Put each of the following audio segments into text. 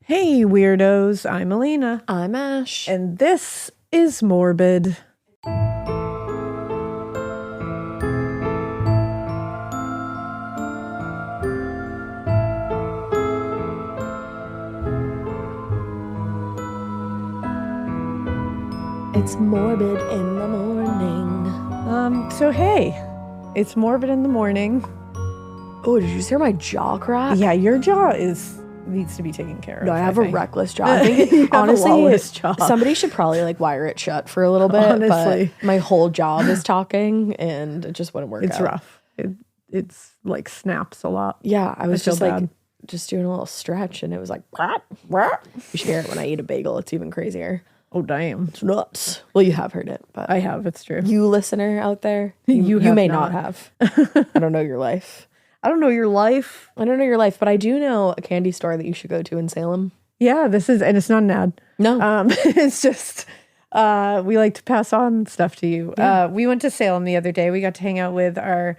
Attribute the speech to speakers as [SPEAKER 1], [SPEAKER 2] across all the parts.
[SPEAKER 1] Hey, weirdos. I'm Alina.
[SPEAKER 2] I'm Ash.
[SPEAKER 1] And this is Morbid.
[SPEAKER 2] It's Morbid in the morning.
[SPEAKER 1] So hey, it's Morbid in the morning.
[SPEAKER 2] Oh, did you just hear my jaw crack?
[SPEAKER 1] Yeah, your jaw needs to be taken care of.
[SPEAKER 2] No, I have a
[SPEAKER 1] think.
[SPEAKER 2] reckless jaw. I think
[SPEAKER 1] You have a
[SPEAKER 2] honestly,
[SPEAKER 1] lawless jaw.
[SPEAKER 2] somebody should probably like wire it shut for a little bit.
[SPEAKER 1] Honestly.
[SPEAKER 2] But my whole job is talking and it just wouldn't work
[SPEAKER 1] It's
[SPEAKER 2] out.
[SPEAKER 1] rough. It's like snaps a lot.
[SPEAKER 2] Yeah, I was
[SPEAKER 1] feel
[SPEAKER 2] just like
[SPEAKER 1] bad.
[SPEAKER 2] just doing a little stretch and it was like, you should hear it when I eat a bagel. It's even crazier.
[SPEAKER 1] Oh, damn.
[SPEAKER 2] It's nuts. Well, you have heard it, but
[SPEAKER 1] I have. It's true.
[SPEAKER 2] you listener out there,
[SPEAKER 1] You
[SPEAKER 2] you
[SPEAKER 1] have
[SPEAKER 2] may
[SPEAKER 1] not.
[SPEAKER 2] not have. I don't know your life.
[SPEAKER 1] I don't know your life.
[SPEAKER 2] I don't know your life, but I do know a candy store that you should go to in Salem.
[SPEAKER 1] Yeah, and it's not an ad.
[SPEAKER 2] No.
[SPEAKER 1] It's just we like to pass on stuff to you. We went to Salem the other day. We got to hang out with our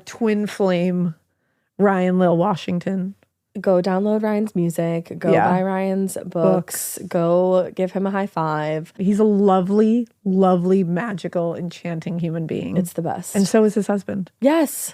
[SPEAKER 1] twin flame, Ryan Lil Washington.
[SPEAKER 2] Go download Ryan's music. Go
[SPEAKER 1] Yeah.
[SPEAKER 2] buy Ryan's books. Go give him a high five.
[SPEAKER 1] He's a lovely, lovely, magical, enchanting human being.
[SPEAKER 2] It's the best.
[SPEAKER 1] And so is his husband.
[SPEAKER 2] yes.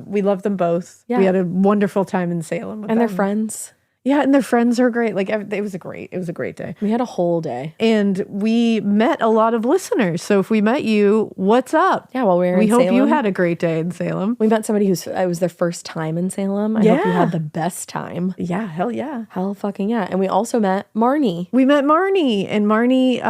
[SPEAKER 1] We love them both.
[SPEAKER 2] Yeah.
[SPEAKER 1] We had a wonderful time in Salem with
[SPEAKER 2] And their
[SPEAKER 1] them.
[SPEAKER 2] friends.
[SPEAKER 1] Yeah, and their friends are great. Like it was a great day.
[SPEAKER 2] We had a whole day.
[SPEAKER 1] And we met a lot of listeners. So if we met you, what's up?
[SPEAKER 2] Yeah, while we were
[SPEAKER 1] We
[SPEAKER 2] in
[SPEAKER 1] hope
[SPEAKER 2] Salem.
[SPEAKER 1] you had a great day in Salem.
[SPEAKER 2] We met somebody it was their first time in Salem. I hope you
[SPEAKER 1] Yeah.
[SPEAKER 2] had the best time.
[SPEAKER 1] Yeah, hell yeah.
[SPEAKER 2] Hell fucking yeah. And we also met Marnie.
[SPEAKER 1] We met Marnie, and Marnie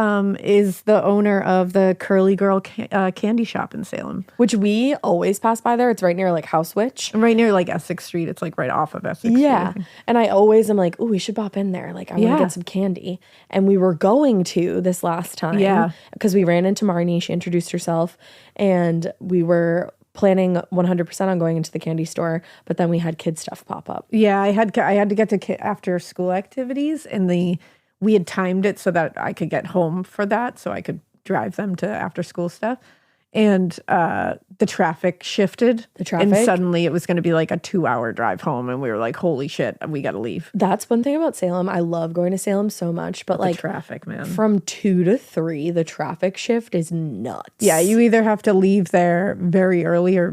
[SPEAKER 1] is the owner of the Curly Girl candy shop in Salem.
[SPEAKER 2] Which we always pass by there. It's right near like House Witch.
[SPEAKER 1] Right near like Essex Street. It's like right off of Essex Street.
[SPEAKER 2] Yeah. And I always am like, oh, we should pop in there. Like, I want to
[SPEAKER 1] Yeah.
[SPEAKER 2] get some candy. And we were going to this last time.
[SPEAKER 1] Yeah.
[SPEAKER 2] Because we ran into Marnie. She introduced herself. And we were planning 100% on going into the candy store. But then we had kid stuff pop up.
[SPEAKER 1] Yeah, I had to get to after school activities, and we had timed it so that I could get home for that, so I could drive them to after school stuff. And the traffic shifted. And suddenly it was going to be like a 2-hour drive home. And we were like, holy shit, we got to leave.
[SPEAKER 2] That's one thing about Salem. I love going to Salem so much. But like
[SPEAKER 1] The traffic, man.
[SPEAKER 2] from 2 to 3, the traffic shift is nuts.
[SPEAKER 1] Yeah, you either have to leave there very early or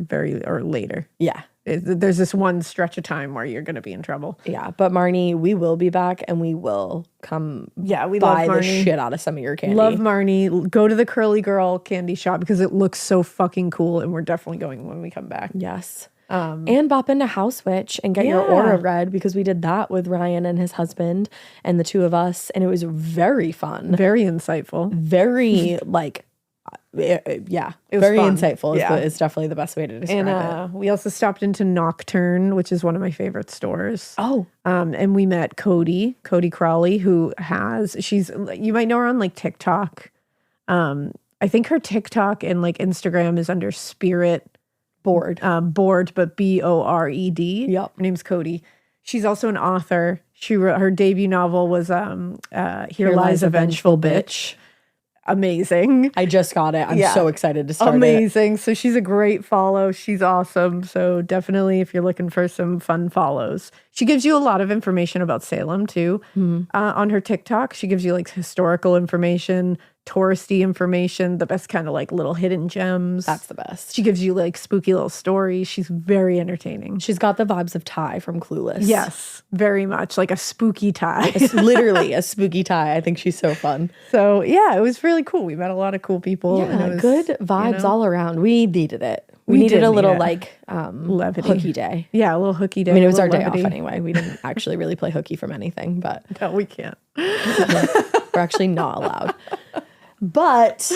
[SPEAKER 1] later.
[SPEAKER 2] Yeah.
[SPEAKER 1] There's this one stretch of time where you're going to be in trouble.
[SPEAKER 2] Yeah. But Marnie, we will be back and we will come
[SPEAKER 1] We
[SPEAKER 2] buy
[SPEAKER 1] love
[SPEAKER 2] the
[SPEAKER 1] Marnie.
[SPEAKER 2] shit out of some of your candy.
[SPEAKER 1] Love Marnie. Go to the Curly Girl candy shop because it looks so fucking cool, and we're definitely going when we come back.
[SPEAKER 2] Yes. And bop into House Witch and get your aura read because we did that with Ryan and his husband and the two of us. And it was very fun.
[SPEAKER 1] Very insightful.
[SPEAKER 2] Very like, yeah,
[SPEAKER 1] was
[SPEAKER 2] very
[SPEAKER 1] fun.
[SPEAKER 2] insightful
[SPEAKER 1] Yeah.
[SPEAKER 2] is definitely the best way to describe it.
[SPEAKER 1] And we also stopped into Nocturne, which is one of my favorite stores.
[SPEAKER 2] Oh,
[SPEAKER 1] And we met Cody Crowley, who you might know her on like TikTok. I think her TikTok and like Instagram is under Spirit
[SPEAKER 2] bored.
[SPEAKER 1] Bored, but Bored.
[SPEAKER 2] Yep.
[SPEAKER 1] Her name's Cody. She's also an author. She wrote her debut novel was Here Lies a Vengeful Bitch. Amazing.
[SPEAKER 2] I just got it. I'm
[SPEAKER 1] Yeah.
[SPEAKER 2] so excited to start it.
[SPEAKER 1] Amazing. So she's a great follow. She's awesome. So definitely if you're looking for some fun follows. She gives you a lot of information about Salem too. On her TikTok, she gives you like historical information, touristy information, the best kind of like little hidden gems.
[SPEAKER 2] That's the best.
[SPEAKER 1] She gives you like spooky little stories. She's very entertaining.
[SPEAKER 2] She's got the vibes of Ty from Clueless.
[SPEAKER 1] Yes, very much like a spooky tie.
[SPEAKER 2] It's literally a spooky Ty. I think she's so fun.
[SPEAKER 1] So yeah, it was really cool. We met a lot of cool people. and
[SPEAKER 2] Yeah,
[SPEAKER 1] it was,
[SPEAKER 2] good vibes all around. We needed it. We
[SPEAKER 1] We
[SPEAKER 2] needed
[SPEAKER 1] did
[SPEAKER 2] a little
[SPEAKER 1] need it.
[SPEAKER 2] like
[SPEAKER 1] Levity.
[SPEAKER 2] hooky day.
[SPEAKER 1] Yeah, a little hooky day.
[SPEAKER 2] I mean, it was
[SPEAKER 1] a
[SPEAKER 2] our
[SPEAKER 1] little
[SPEAKER 2] day off
[SPEAKER 1] levity.
[SPEAKER 2] anyway. We didn't actually really play hooky from anything, but
[SPEAKER 1] No, we can't.
[SPEAKER 2] we're actually not allowed. But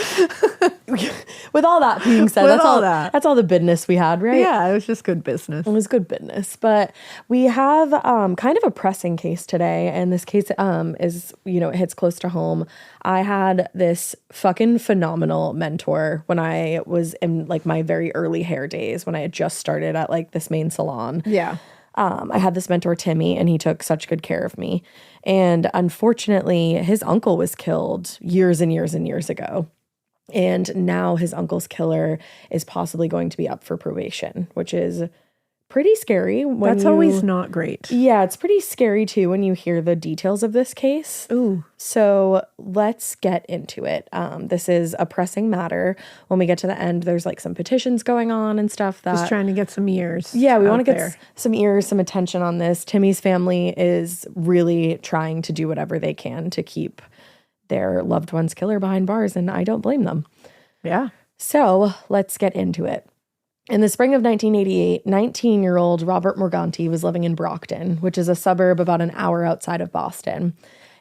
[SPEAKER 2] with all that being said,
[SPEAKER 1] With
[SPEAKER 2] that's
[SPEAKER 1] all
[SPEAKER 2] all
[SPEAKER 1] that.
[SPEAKER 2] that's all the business we had, right?
[SPEAKER 1] Yeah, it was just good business.
[SPEAKER 2] It was good business, but we have kind of a pressing case today, and this case is, it hits close to home. I had this fucking phenomenal mentor when I was in like my very early hair days, when I had just started at like this main salon.
[SPEAKER 1] Yeah.
[SPEAKER 2] I had this mentor, Timmy, and he took such good care of me. And unfortunately, his uncle was killed years and years and years ago. And now his uncle's killer is possibly going to be up for probation, which is pretty scary.
[SPEAKER 1] That's always not great.
[SPEAKER 2] Yeah, it's pretty scary too when you hear the details of this case.
[SPEAKER 1] Ooh.
[SPEAKER 2] So let's get into it. This is a pressing matter. When we get to the end, there's like some petitions going on and stuff that...
[SPEAKER 1] Just trying to get some ears.
[SPEAKER 2] Yeah, we want to get some ears, some attention on this. Timmy's family is really trying to do whatever they can to keep their loved one's killer behind bars, and I don't blame them.
[SPEAKER 1] Yeah.
[SPEAKER 2] So let's get into it. In the spring of 1988, 19-year-old Robert Morganti was living in Brockton, which is a suburb about an hour outside of Boston.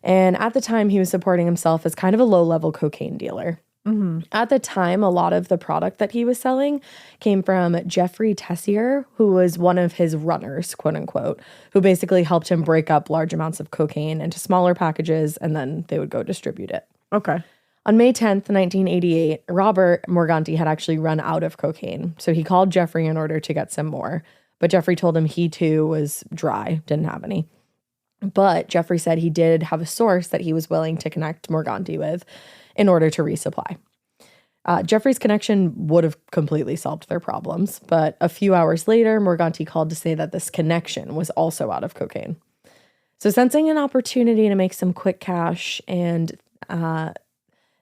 [SPEAKER 2] And at the time, he was supporting himself as kind of a low-level cocaine dealer. Mm-hmm. At the time, a lot of the product that he was selling came from Jeffrey Tessier, who was one of his runners, quote unquote, who basically helped him break up large amounts of cocaine into smaller packages, and then they would go distribute it.
[SPEAKER 1] Okay.
[SPEAKER 2] On May 10th, 1988, Robert Morganti had actually run out of cocaine, so he called Jeffrey in order to get some more. But Jeffrey told him he too was dry, didn't have any. But Jeffrey said he did have a source that he was willing to connect Morganti with in order to resupply. Jeffrey's connection would have completely solved their problems, but a few hours later, Morganti called to say that this connection was also out of cocaine. So sensing an opportunity to make some quick cash and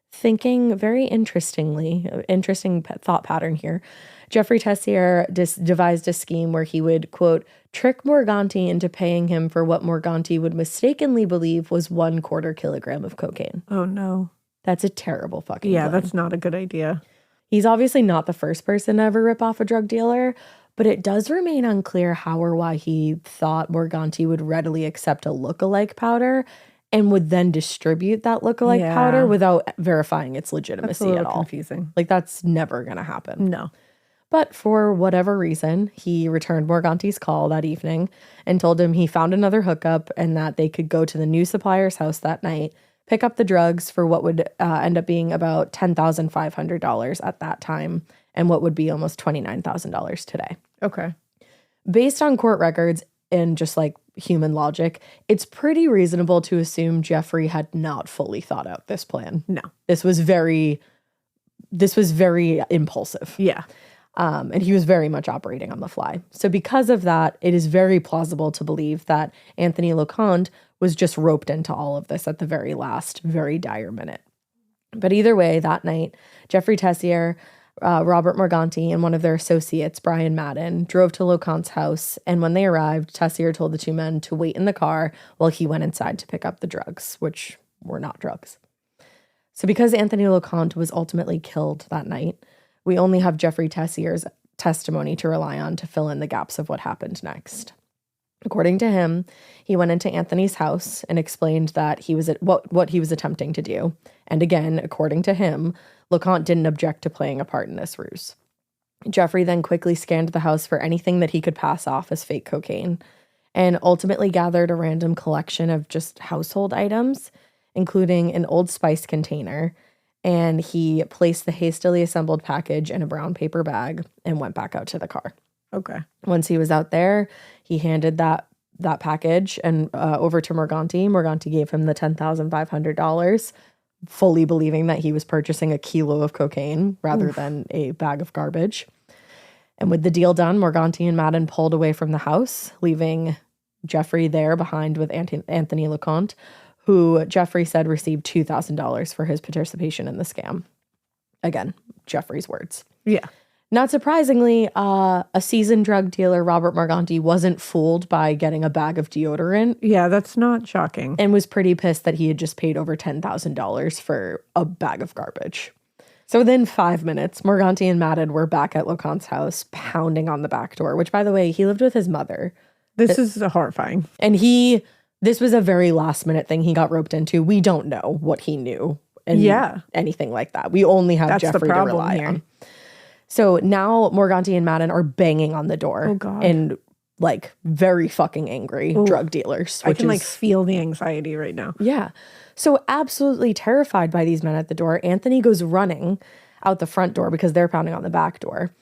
[SPEAKER 2] thinking very interesting thought pattern here, Jeffrey Tessier devised a scheme where he would, quote, trick Morganti into paying him for what Morganti would mistakenly believe was 1/4 kilogram of cocaine.
[SPEAKER 1] Oh, no.
[SPEAKER 2] That's a terrible fucking
[SPEAKER 1] Yeah,
[SPEAKER 2] claim.
[SPEAKER 1] that's not a good idea.
[SPEAKER 2] He's obviously not the first person to ever rip off a drug dealer, but it does remain unclear how or why he thought Morganti would readily accept a look-alike powder and would then distribute that look-alike powder without verifying its legitimacy at all.
[SPEAKER 1] Confusing.
[SPEAKER 2] Like, that's never going to happen.
[SPEAKER 1] No.
[SPEAKER 2] But for whatever reason, he returned Morganti's call that evening and told him he found another hookup and that they could go to the new supplier's house that night, pick up the drugs for what would end up being about $10,500 at that time and what would be almost $29,000 today.
[SPEAKER 1] Okay.
[SPEAKER 2] Based on court records and just like human logic, it's pretty reasonable to assume Jeffrey had not fully thought out this plan.
[SPEAKER 1] No.
[SPEAKER 2] This was very impulsive.
[SPEAKER 1] Yeah.
[SPEAKER 2] And he was very much operating on the fly. So because of that, it is very plausible to believe that Anthony LoConte was just roped into all of this at the very last, very dire minute. But either way, that night, Jeffrey Tessier, Robert Morganti, and one of their associates, Brian Madden, drove to LoConte's house. And when they arrived, Tessier told the two men to wait in the car while he went inside to pick up the drugs, which were not drugs. So because Anthony LoConte was ultimately killed that night, we only have Jeffrey Tessier's testimony to rely on to fill in the gaps of what happened next. According to him, he went into Anthony's house and explained that he was what he was attempting to do. And again, according to him, LoConte didn't object to playing a part in this ruse. Jeffrey then quickly scanned the house for anything that he could pass off as fake cocaine and ultimately gathered a random collection of just household items, including an Old Spice container, and he placed the hastily assembled package in a brown paper bag and went back out to the car.
[SPEAKER 1] Okay.
[SPEAKER 2] Once he was out there, he handed that package and over to Morganti. Morganti gave him the $10,500, fully believing that he was purchasing a kilo of cocaine rather than a bag of garbage. And with the deal done, Morganti and Madden pulled away from the house, leaving Jeffrey there behind with Anthony LoConte, who Jeffrey said received $2,000 for his participation in the scam. Again, Jeffrey's words.
[SPEAKER 1] Yeah.
[SPEAKER 2] Not surprisingly, a seasoned drug dealer, Robert Morganti, wasn't fooled by getting a bag of deodorant.
[SPEAKER 1] Yeah, that's not shocking.
[SPEAKER 2] And was pretty pissed that he had just paid over $10,000 for a bag of garbage. So within 5 minutes, Morganti and Madden were back at LoConte's house, pounding on the back door, which, by the way, he lived with his mother.
[SPEAKER 1] This is horrifying.
[SPEAKER 2] And this was a very last minute thing he got roped into. We don't know what he knew and anything like that. We only have Jeffrey to rely on. So now Morganti and Madden are banging on the door.
[SPEAKER 1] Oh, God.
[SPEAKER 2] And like very fucking angry drug dealers.
[SPEAKER 1] I can feel the anxiety right now.
[SPEAKER 2] Yeah. So absolutely terrified by these men at the door, Anthony goes running out the front door because they're pounding on the back door.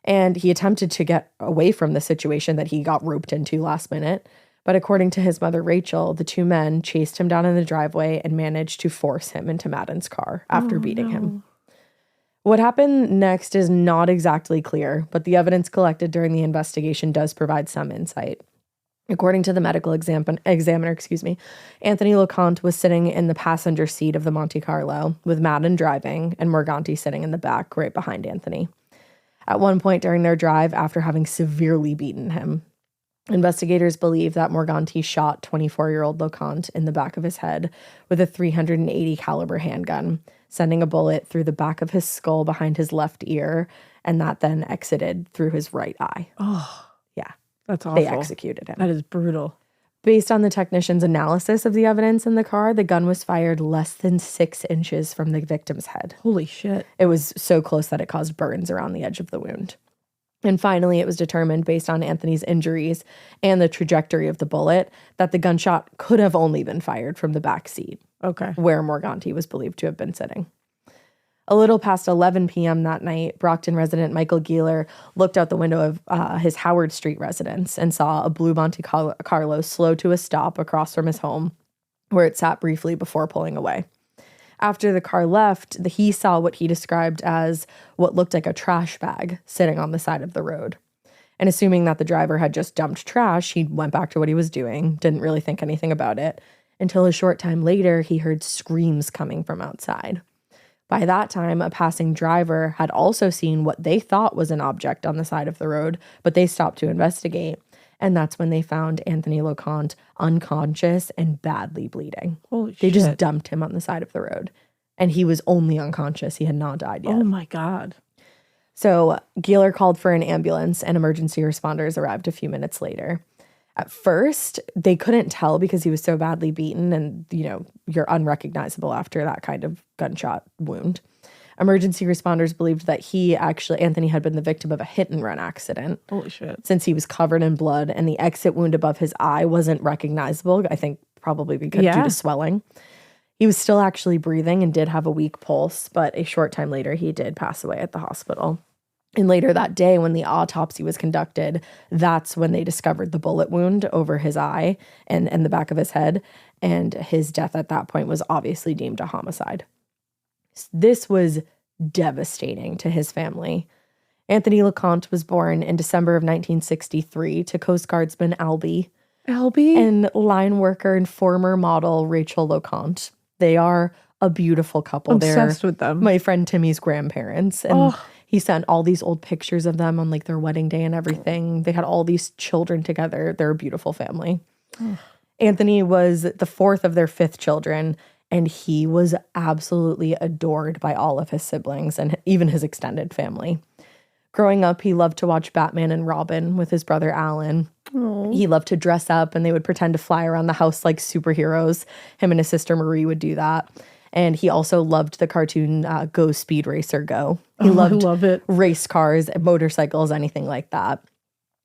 [SPEAKER 2] And he attempted to get away from the situation that he got roped into last minute. But according to his mother, Rachel, the two men chased him down in the driveway and managed to force him into Madden's car after beating him. What happened next is not exactly clear, but the evidence collected during the investigation does provide some insight. According to the medical examiner, Anthony LoConte was sitting in the passenger seat of the Monte Carlo, with Madden driving and Morganti sitting in the back right behind Anthony. At one point during their drive, after having severely beaten him, investigators believe that Morganti shot 24-year-old LoConte in the back of his head with a .380 caliber handgun, sending a bullet through the back of his skull behind his left ear, and that then exited through his right eye.
[SPEAKER 1] Oh,
[SPEAKER 2] yeah.
[SPEAKER 1] That's awful.
[SPEAKER 2] They executed him.
[SPEAKER 1] That is brutal.
[SPEAKER 2] Based on the technician's analysis of the evidence in the car, the gun was fired less than 6 inches from the victim's head.
[SPEAKER 1] Holy shit.
[SPEAKER 2] It was so close that it caused burns around the edge of the wound. And finally, it was determined based on Anthony's injuries and the trajectory of the bullet that the gunshot could have only been fired from the back seat.
[SPEAKER 1] Okay.
[SPEAKER 2] Where Morganti was believed to have been sitting. A little past 11 p.m. that night, Brockton resident Michael Geeler looked out the window of his Howard Street residence and saw a blue Monte Carlo slow to a stop across from his home, where it sat briefly before pulling away. After the car left, he saw what he described as what looked like a trash bag sitting on the side of the road. And assuming that the driver had just dumped trash, he went back to what he was doing, didn't really think anything about it, until a short time later, he heard screams coming from outside. By that time, a passing driver had also seen what they thought was an object on the side of the road, but they stopped to investigate. And that's when they found Anthony LoConte unconscious and badly bleeding.
[SPEAKER 1] Holy shit.
[SPEAKER 2] They just dumped him on the side of the road. And he was only unconscious. He had not died yet.
[SPEAKER 1] Oh my God.
[SPEAKER 2] So Geeler called for an ambulance and emergency responders arrived a few minutes later. At first, they couldn't tell because he was so badly beaten and, you're unrecognizable after that kind of gunshot wound. Emergency responders believed that Anthony had been the victim of a hit and run accident.
[SPEAKER 1] Holy shit.
[SPEAKER 2] Since he was covered in blood and the exit wound above his eye wasn't recognizable, I think probably because due to swelling. He was still actually breathing and did have a weak pulse, but a short time later, he did pass away at the hospital. And later that day, when the autopsy was conducted, that's when they discovered the bullet wound over his eye and the back of his head. And his death at that point was obviously deemed a homicide. This was devastating to his family. Anthony LoConte was born in December of 1963 to Coast Guardsman Albie and line worker and former model Rachel LoConte. They are a beautiful couple.
[SPEAKER 1] Obsessed with them.
[SPEAKER 2] My friend Timmy's grandparents. And he sent all these old pictures of them on like their wedding day and everything. They had all these children together. They're a beautiful family. Anthony was the fourth of their 5 children, and he was absolutely adored by all of his siblings and even his extended family. Growing up, he loved to watch Batman and Robin with his brother Alan.
[SPEAKER 1] Aww.
[SPEAKER 2] He loved to dress up, and they would pretend to fly around the house like superheroes. Him and his sister Marie would do that. And he also loved the cartoon Go Speed Racer Go. He loved
[SPEAKER 1] it.
[SPEAKER 2] Race cars, motorcycles, anything like that.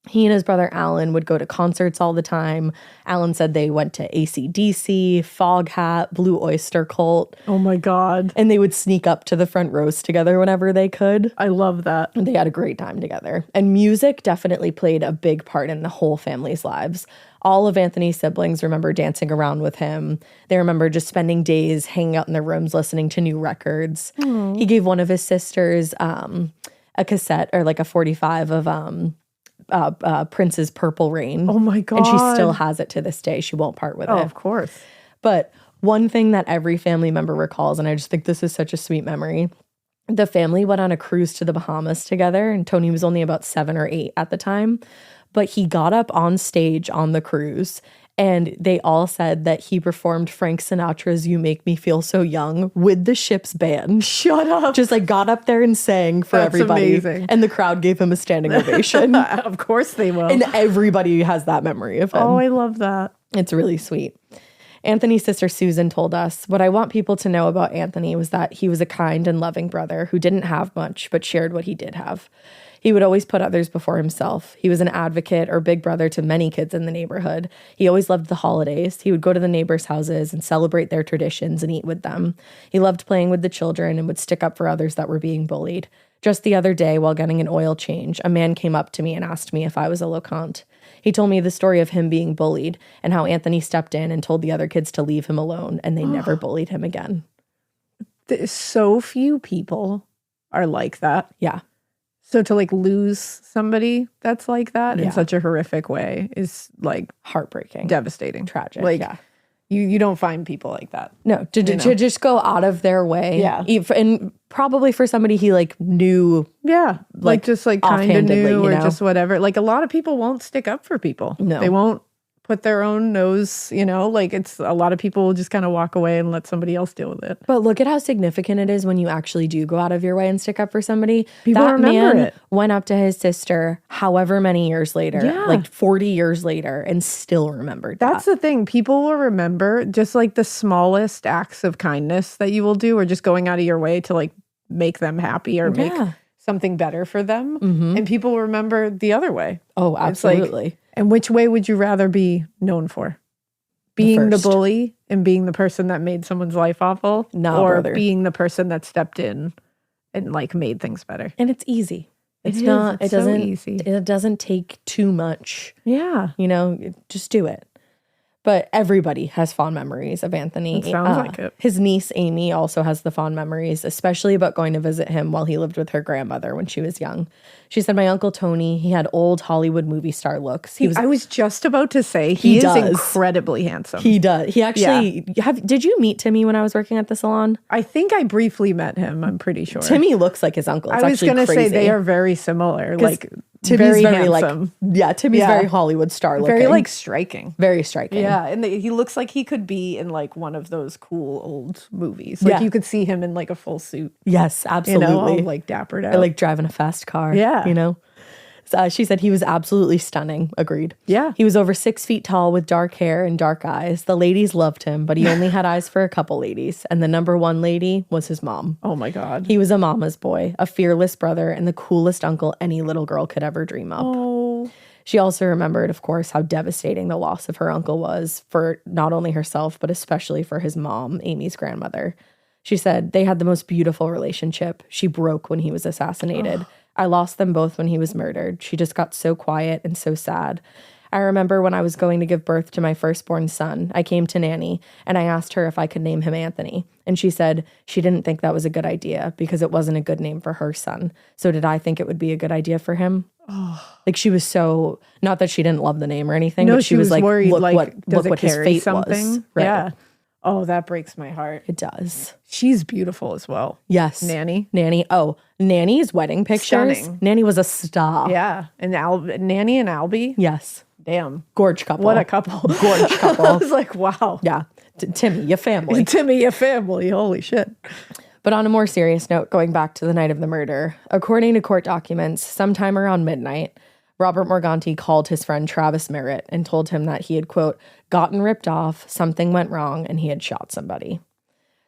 [SPEAKER 2] He and his brother Alan would go to concerts all the time. Alan said they went to AC/DC, Foghat, Blue Oyster Cult.
[SPEAKER 1] Oh my God.
[SPEAKER 2] And they would sneak up to the front rows together whenever they could.
[SPEAKER 1] I love that.
[SPEAKER 2] And they had a great time together. And music definitely played a big part in the whole family's lives. All of Anthony's siblings remember dancing around with him. They remember just spending days hanging out in their rooms listening to new records. Aww. He gave one of his sisters a cassette or like a 45 of Prince's Purple Rain.
[SPEAKER 1] Oh my God.
[SPEAKER 2] And she still has it to this day. She won't part with it.
[SPEAKER 1] Oh, of course.
[SPEAKER 2] But one thing that every family member recalls, and I just think this is such a sweet memory, the family went on a cruise to the Bahamas together, and Tony was only about 7 or 8 at the time. But he got up on stage on the cruise, and they all said that he performed Frank Sinatra's You Make Me Feel So Young with the ship's band.
[SPEAKER 1] Shut up.
[SPEAKER 2] Just like got up there and sang for everybody. Amazing. And the crowd gave him a standing ovation.
[SPEAKER 1] Of course they will.
[SPEAKER 2] And everybody has that memory of him.
[SPEAKER 1] Oh, I love that.
[SPEAKER 2] It's really sweet. Anthony's sister Susan told us, "What I want people to know about Anthony was that he was a kind and loving brother who didn't have much, but shared what he did have. He would always put others before himself. He was an advocate or big brother to many kids in the neighborhood. He always loved the holidays. He would go to the neighbors' houses and celebrate their traditions and eat with them. He loved playing with the children and would stick up for others that were being bullied. Just the other day, while getting an oil change, a man came up to me and asked me if I was a LoConte. He told me the story of him being bullied and how Anthony stepped in and told the other kids to leave him alone, and they never bullied him again."
[SPEAKER 1] There's so few people are like that.
[SPEAKER 2] Yeah.
[SPEAKER 1] So to like lose somebody that's like that
[SPEAKER 2] Yeah.
[SPEAKER 1] in such a horrific way is like
[SPEAKER 2] Heartbreaking.
[SPEAKER 1] devastating.
[SPEAKER 2] Tragic.
[SPEAKER 1] Like
[SPEAKER 2] yeah.
[SPEAKER 1] you don't find people like that.
[SPEAKER 2] No, to just go out of their way.
[SPEAKER 1] Yeah.
[SPEAKER 2] And probably for somebody he like knew.
[SPEAKER 1] Yeah. Like just like kind of
[SPEAKER 2] offhandedly,
[SPEAKER 1] knew or
[SPEAKER 2] you know?
[SPEAKER 1] just whatever. Like a lot of people won't stick up for people.
[SPEAKER 2] No.
[SPEAKER 1] They won't put their own nose, like it's a lot of people will just kind of walk away and let somebody else deal with it.
[SPEAKER 2] But look at how significant it is when you actually do go out of your way and stick up for somebody.
[SPEAKER 1] People
[SPEAKER 2] that
[SPEAKER 1] remember
[SPEAKER 2] man
[SPEAKER 1] it.
[SPEAKER 2] went up to his sister however many years later,
[SPEAKER 1] Yeah.
[SPEAKER 2] like 40 years later, and still remembered
[SPEAKER 1] That's
[SPEAKER 2] that.
[SPEAKER 1] the thing. People will remember just like the smallest acts of kindness that you will do or just going out of your way to like make them happy or make something better for them. And people will remember the other way.
[SPEAKER 2] Oh, absolutely.
[SPEAKER 1] And which way would you rather be known for? Being the bully and being the person that made someone's life awful?
[SPEAKER 2] No,
[SPEAKER 1] or
[SPEAKER 2] brother.
[SPEAKER 1] being the person that stepped in and like made things better?
[SPEAKER 2] And it's easy.
[SPEAKER 1] It's
[SPEAKER 2] It
[SPEAKER 1] so easy.
[SPEAKER 2] It doesn't take too much.
[SPEAKER 1] Yeah.
[SPEAKER 2] Just do it. But everybody has fond memories of Anthony.
[SPEAKER 1] It sounds like it.
[SPEAKER 2] His niece, Amy, also has the fond memories, especially about going to visit him while he lived with her grandmother when she was young. She said, my Uncle Tony, he had old Hollywood movie star looks.
[SPEAKER 1] I was just about to say, he is
[SPEAKER 2] does.
[SPEAKER 1] incredibly handsome.
[SPEAKER 2] He does. He actually, did you meet Timmy when I was working at the salon?
[SPEAKER 1] I think I briefly met him, I'm pretty sure.
[SPEAKER 2] Timmy looks like his uncle. It's
[SPEAKER 1] I was
[SPEAKER 2] going to
[SPEAKER 1] say they are very similar. Like,
[SPEAKER 2] Timmy's very
[SPEAKER 1] handsome.
[SPEAKER 2] Timmy's very Hollywood star looking.
[SPEAKER 1] Very like striking.
[SPEAKER 2] Very striking.
[SPEAKER 1] Yeah, and he looks like he could be in like one of those cool old movies. Like you could see him in like a full suit.
[SPEAKER 2] Yes, absolutely.
[SPEAKER 1] All like dappered out.
[SPEAKER 2] Or like driving a fast car.
[SPEAKER 1] Yeah.
[SPEAKER 2] She said he was absolutely stunning. Agreed.
[SPEAKER 1] Yeah.
[SPEAKER 2] He was over 6 feet tall with dark hair and dark eyes. The ladies loved him, but he only had eyes for a couple ladies. And the number one lady was his mom.
[SPEAKER 1] Oh my God.
[SPEAKER 2] He was a mama's boy, a fearless brother, and the coolest uncle any little girl could ever dream of.
[SPEAKER 1] Oh.
[SPEAKER 2] She also remembered, of course, how devastating the loss of her uncle was for not only herself, but especially for his mom, Amy's grandmother. She said they had the most beautiful relationship. She broke when he was assassinated. I lost them both when he was murdered. She just got so quiet and so sad. I remember when I was going to give birth to my firstborn son, I came to Nanny and I asked her if I could name him Anthony. And she said she didn't think that was a good idea because it wasn't a good name for her son. So did I think it would be a good idea for him? Like she was so, not that she didn't love the name or anything,
[SPEAKER 1] No,
[SPEAKER 2] but she was like,
[SPEAKER 1] worried,
[SPEAKER 2] look
[SPEAKER 1] like, does it
[SPEAKER 2] what his
[SPEAKER 1] carry
[SPEAKER 2] fate
[SPEAKER 1] something?
[SPEAKER 2] was. Right.
[SPEAKER 1] Yeah. Oh, that breaks my heart.
[SPEAKER 2] It does.
[SPEAKER 1] She's beautiful as well.
[SPEAKER 2] Yes.
[SPEAKER 1] Nanny.
[SPEAKER 2] Oh, Nanny's wedding pictures.
[SPEAKER 1] Stunning.
[SPEAKER 2] Nanny was a star.
[SPEAKER 1] Yeah. And Nanny and Albie.
[SPEAKER 2] Yes.
[SPEAKER 1] Damn.
[SPEAKER 2] Gorge couple.
[SPEAKER 1] What a couple.
[SPEAKER 2] Gorge couple.
[SPEAKER 1] I was like, wow.
[SPEAKER 2] Yeah. Timmy, your family.
[SPEAKER 1] Timmy, your family. Holy shit.
[SPEAKER 2] But on a more serious note, going back to the night of the murder, according to court documents, sometime around midnight, Robert Morganti called his friend Travis Merritt and told him that he had, quote, gotten ripped off, something went wrong, and he had shot somebody.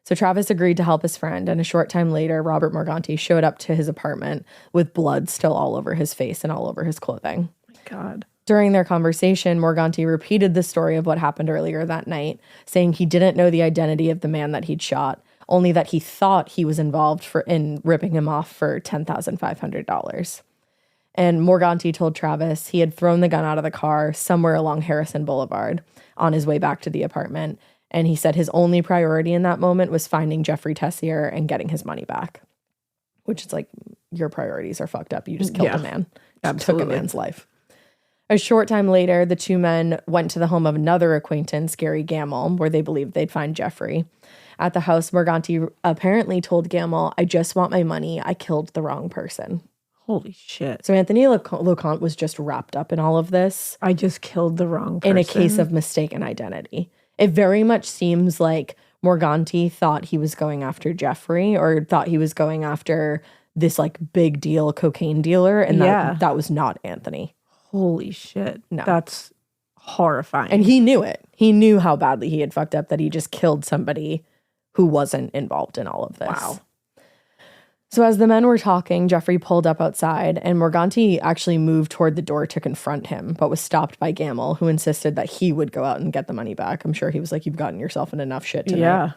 [SPEAKER 2] So Travis agreed to help his friend, and a short time later, Robert Morganti showed up to his apartment with blood still all over his face and all over his clothing.
[SPEAKER 1] My God.
[SPEAKER 2] During their conversation, Morganti repeated the story of what happened earlier that night, saying he didn't know the identity of the man that he'd shot, only that he thought he was involved in ripping him off for $10,500. And Morganti told Travis he had thrown the gun out of the car somewhere along Harrison Boulevard on his way back to the apartment. And he said his only priority in that moment was finding Jeffrey Tessier and getting his money back. Which is like, your priorities are fucked up. You just killed a man.
[SPEAKER 1] Absolutely.
[SPEAKER 2] Took a man's life. A short time later, the two men went to the home of another acquaintance, Gary Gamble, where they believed they'd find Jeffrey. At the house, Morganti apparently told Gamble, I just want my money. I killed the wrong person.
[SPEAKER 1] Holy shit.
[SPEAKER 2] So Anthony LoConte was just wrapped up in all of this.
[SPEAKER 1] I just killed the wrong person.
[SPEAKER 2] In a case of mistaken identity. It very much seems like Morganti thought he was going after Jeffrey or thought he was going after this like big deal cocaine dealer. And that was not Anthony.
[SPEAKER 1] Holy shit.
[SPEAKER 2] No.
[SPEAKER 1] That's horrifying.
[SPEAKER 2] And he knew it. He knew how badly he had fucked up, that he just killed somebody who wasn't involved in all of this.
[SPEAKER 1] Wow.
[SPEAKER 2] So as the men were talking, Jeffrey pulled up outside, and Morganti actually moved toward the door to confront him, but was stopped by Gamble, who insisted that he would go out and get the money back. I'm sure he was like, you've gotten yourself in enough shit tonight.
[SPEAKER 1] Yeah.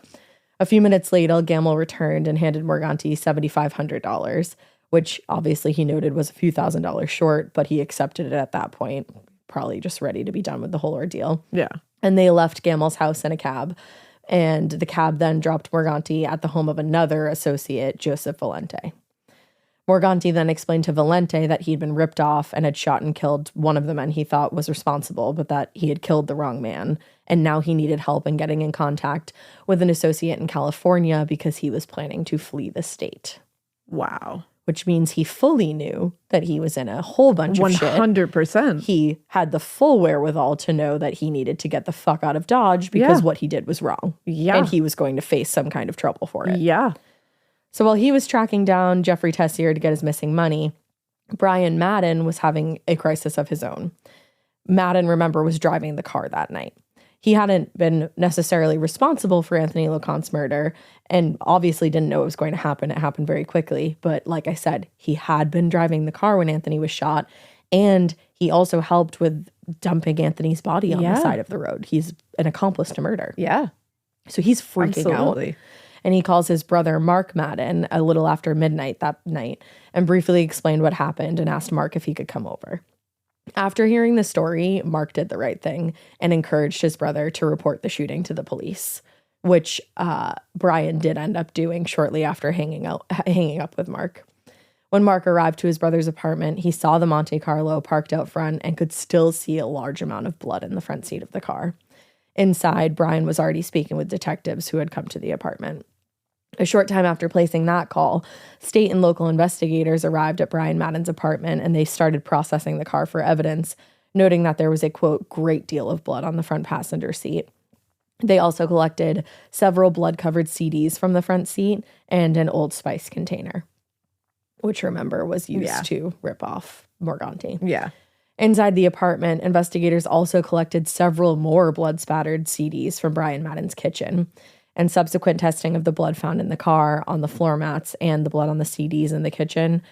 [SPEAKER 2] A few minutes later, Gamble returned and handed Morganti $7,500, which obviously he noted was a few $1,000s short, but he accepted it at that point, probably just ready to be done with the whole ordeal.
[SPEAKER 1] Yeah.
[SPEAKER 2] And they left Gamble's house in a cab. And the cab then dropped Morganti at the home of another associate, Joseph Valente. Morganti then explained to Valente that he'd been ripped off and had shot and killed one of the men he thought was responsible, but that he had killed the wrong man. And now he needed help in getting in contact with an associate in California because he was planning to flee the state.
[SPEAKER 1] Wow.
[SPEAKER 2] Which means he fully knew that he was in a whole bunch of shit.
[SPEAKER 1] 100%.
[SPEAKER 2] He had the full wherewithal to know that he needed to get the fuck out of Dodge because what he did was wrong.
[SPEAKER 1] Yeah.
[SPEAKER 2] And he was going to face some kind of trouble for it.
[SPEAKER 1] Yeah.
[SPEAKER 2] So while he was tracking down Jeffrey Tessier to get his missing money, Brian Madden was having a crisis of his own. Madden, remember, was driving the car that night. He hadn't been necessarily responsible for Anthony LoConte's murder and obviously didn't know it was going to happen. It happened very quickly. But like I said, he had been driving the car when Anthony was shot, and he also helped with dumping Anthony's body on the side of the road. He's an accomplice to murder.
[SPEAKER 1] Yeah.
[SPEAKER 2] So he's freaking out. And he calls his brother Mark Madden a little after midnight that night and briefly explained what happened and asked Mark if he could come over. After hearing the story, Mark did the right thing and encouraged his brother to report the shooting to the police, which Brian did end up doing shortly after hanging up with Mark. When Mark arrived to his brother's apartment, he saw the Monte Carlo parked out front and could still see a large amount of blood in the front seat of the car. Inside, Brian was already speaking with detectives who had come to the apartment. A short time after placing that call, state and local investigators arrived at Brian Madden's apartment and they started processing the car for evidence, noting that there was a, quote, great deal of blood on the front passenger seat. They also collected several blood-covered CDs from the front seat and an Old Spice container, which, remember, was used to rip off Morganti.
[SPEAKER 1] Yeah.
[SPEAKER 2] Inside the apartment, investigators also collected several more blood-spattered CDs from Brian Madden's kitchen. And subsequent testing of the blood found in the car, on the floor mats, and the blood on the CDs in the kitchen,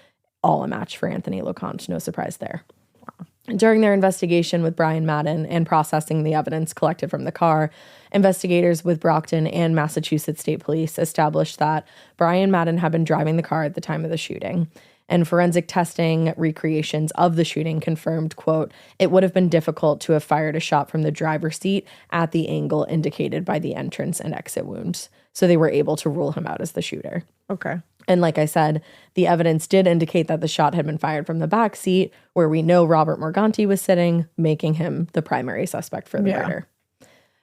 [SPEAKER 2] all a match for Anthony LoConte. No surprise there. Wow. During their investigation with Brian Madden and processing the evidence collected from the car, investigators with Brockton and Massachusetts State Police established that Brian Madden had been driving the car at the time of the shooting. And forensic testing recreations of the shooting confirmed, quote, it would have been difficult to have fired a shot from the driver's seat at the angle indicated by the entrance and exit wounds. So they were able to rule him out as the shooter.
[SPEAKER 1] Okay.
[SPEAKER 2] And like I said, the evidence did indicate that the shot had been fired from the back seat, where we know Robert Morganti was sitting, making him the primary suspect for the murder.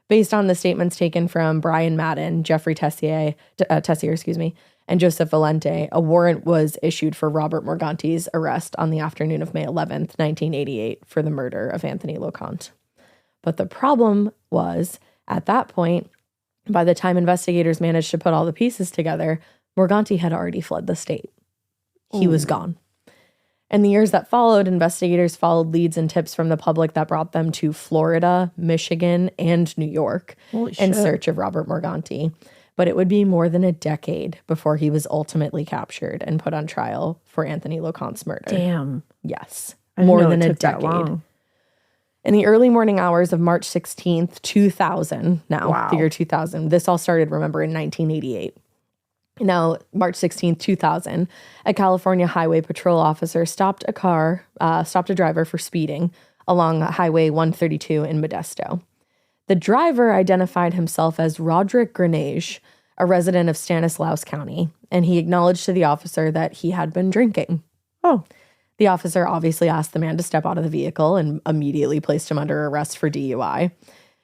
[SPEAKER 2] Based on the statements taken from Brian Madden, Jeffrey Tessier, and Joseph Valente, a warrant was issued for Robert Morganti's arrest on the afternoon of May 11th, 1988, for the murder of Anthony LoConte. But the problem was, at that point, by the time investigators managed to put all the pieces together, Morganti had already fled the state. He was gone. In the years that followed, investigators followed leads and tips from the public that brought them to Florida, Michigan, and New York in search of Robert Morganti. But it would be more than a decade before he was ultimately captured and put on trial for Anthony LoConte's murder.
[SPEAKER 1] Damn.
[SPEAKER 2] Yes. More than a decade. In the early morning hours of March 16th, 2000, the year 2000, this all started, remember, in 1988. Now, March 16th, 2000, a California Highway Patrol officer stopped a driver for speeding along Highway 132 in Modesto. The driver identified himself as Roderick Grenage, a resident of Stanislaus County, and he acknowledged to the officer that he had been drinking.
[SPEAKER 1] Oh.
[SPEAKER 2] The officer obviously asked the man to step out of the vehicle and immediately placed him under arrest for DUI.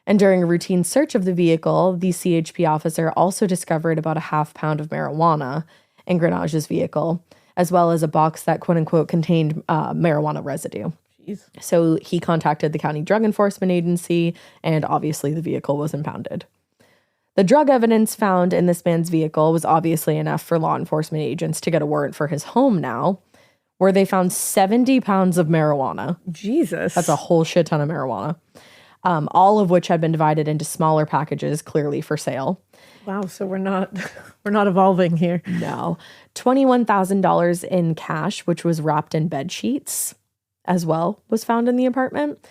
[SPEAKER 2] And during a routine search of the vehicle, the CHP officer also discovered about a half pound of marijuana in Grenage's vehicle, as well as a box that, quote unquote, contained marijuana residue. Jeez. So he contacted the county drug enforcement agency, and obviously the vehicle was impounded. The drug evidence found in this man's vehicle was obviously enough for law enforcement agents to get a warrant for his home now, where they found 70 pounds of marijuana.
[SPEAKER 1] Jesus.
[SPEAKER 2] That's a whole shit ton of marijuana. All of which had been divided into smaller packages, clearly for sale.
[SPEAKER 1] Wow, so we're not evolving here.
[SPEAKER 2] No. $21,000 in cash, which was wrapped in bed sheets, as well, was found in the apartment.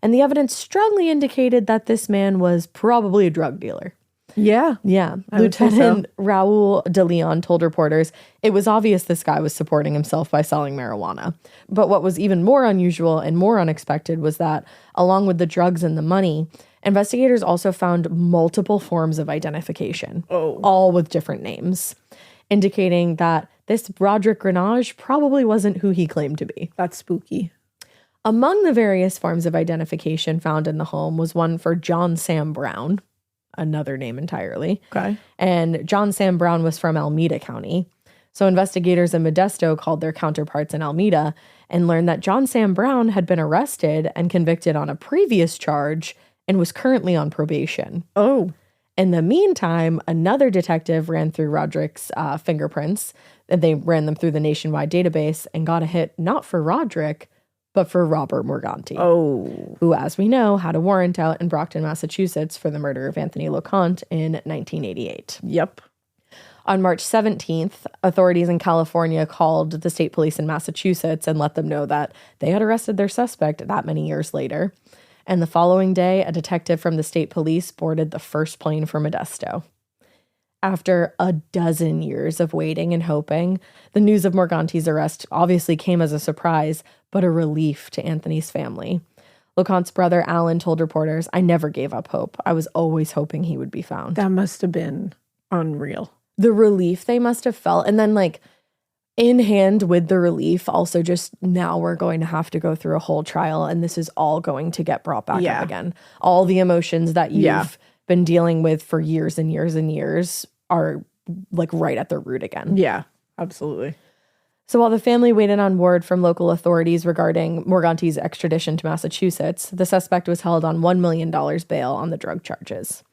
[SPEAKER 2] And the evidence strongly indicated that this man was probably a drug dealer.
[SPEAKER 1] Yeah.
[SPEAKER 2] Yeah. Lieutenant Raul de Leon told reporters it was obvious this guy was supporting himself by selling marijuana. But what was even more unusual and more unexpected was that, along with the drugs and the money, investigators also found multiple forms of identification, all with different names, indicating that this Roderick Grenage probably wasn't who he claimed to be.
[SPEAKER 1] That's spooky.
[SPEAKER 2] Among the various forms of identification found in the home was one for John Sam Brown, another name entirely.
[SPEAKER 1] Okay.
[SPEAKER 2] And John Sam Brown was from Alameda County. So investigators in Modesto called their counterparts in Alameda and learned that John Sam Brown had been arrested and convicted on a previous charge and was currently on probation.
[SPEAKER 1] Oh.
[SPEAKER 2] In the meantime, another detective ran through Roderick's fingerprints. They ran them through the nationwide database and got a hit not for Roderick, but for Robert Morganti.
[SPEAKER 1] Oh.
[SPEAKER 2] Who, as we know, had a warrant out in Brockton, Massachusetts for the murder of Anthony LoConte in 1988.
[SPEAKER 1] Yep.
[SPEAKER 2] On March 17th, authorities in California called the state police in Massachusetts and let them know that they had arrested their suspect that many years later. And the following day, a detective from the state police boarded the first plane for Modesto. After a dozen years of waiting and hoping, the news of Morganti's arrest obviously came as a surprise, but a relief to Anthony's family. LoConte's brother, Alan, told reporters, "I never gave up hope. I was always hoping he would be found."
[SPEAKER 1] That must have been unreal.
[SPEAKER 2] The relief they must have felt. And then, like, in hand with the relief, also just now we're going to have to go through a whole trial and this is all going to get brought back up again. All the emotions that you've been dealing with for years and years and years are like right at their root again.
[SPEAKER 1] Yeah, absolutely.
[SPEAKER 2] So while the family waited on word from local authorities regarding Morganti's extradition to Massachusetts, the suspect was held on $1 million bail on the drug charges.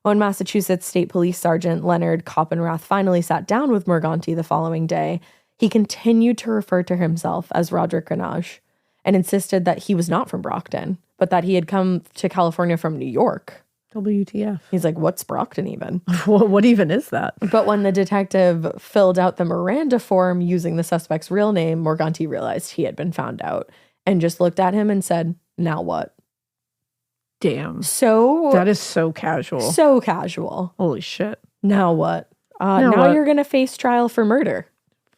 [SPEAKER 2] When Massachusetts State Police Sergeant Leonard Coppenrath finally sat down with Morganti the following day, he continued to refer to himself as Roderick Grenage and insisted that he was not from Brockton, but that he had come to California from New York.
[SPEAKER 1] WTF.
[SPEAKER 2] He's like, what's Brockton even?
[SPEAKER 1] What even is that?
[SPEAKER 2] But when the detective filled out the Miranda form using the suspect's real name, Morganti realized he had been found out and just looked at him and said, "Now what?"
[SPEAKER 1] Damn.
[SPEAKER 2] So
[SPEAKER 1] that is so casual.
[SPEAKER 2] So casual.
[SPEAKER 1] Holy shit.
[SPEAKER 2] Now what? Now you're going to face trial for murder.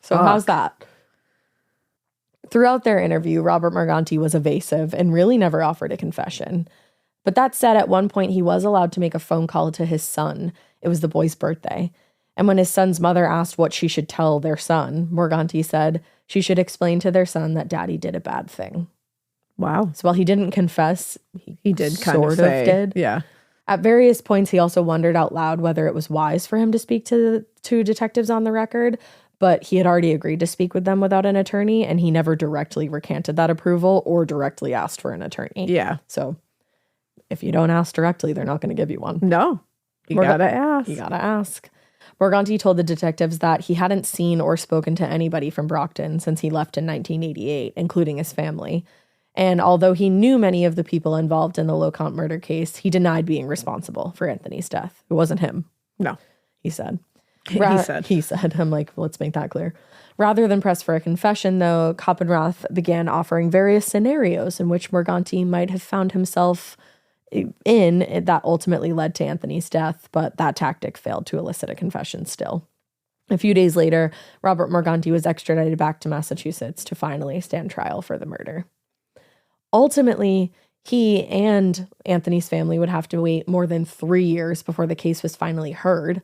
[SPEAKER 2] So how's that? Throughout their interview, Robert Morganti was evasive and really never offered a confession. But that said, at one point, he was allowed to make a phone call to his son. It was the boy's birthday. And when his son's mother asked what she should tell their son, Morganti said she should explain to their son that daddy did a bad thing.
[SPEAKER 1] Wow.
[SPEAKER 2] So while he didn't confess,
[SPEAKER 1] he did kind of say,
[SPEAKER 2] did.
[SPEAKER 1] Yeah.
[SPEAKER 2] At various points, he also wondered out loud whether it was wise for him to speak to detectives on the record, but he had already agreed to speak with them without an attorney, and he never directly recanted that approval or directly asked for an attorney.
[SPEAKER 1] Yeah.
[SPEAKER 2] So if you don't ask directly, they're not going to give you one.
[SPEAKER 1] No. You gotta ask.
[SPEAKER 2] You gotta ask. Morganti told the detectives that he hadn't seen or spoken to anybody from Brockton since he left in 1988, including his family. And although he knew many of the people involved in the LoConte murder case, he denied being responsible for Anthony's death. It wasn't him.
[SPEAKER 1] No.
[SPEAKER 2] He said.
[SPEAKER 1] He said.
[SPEAKER 2] I'm like, let's make that clear. Rather than press for a confession, though, Coppenrath began offering various scenarios in which Morganti might have found himself in that ultimately led to Anthony's death, but that tactic failed to elicit a confession still. A few days later, Robert Morganti was extradited back to Massachusetts to finally stand trial for the murder. Ultimately, he and Anthony's family would have to wait more than 3 years before the case was finally heard.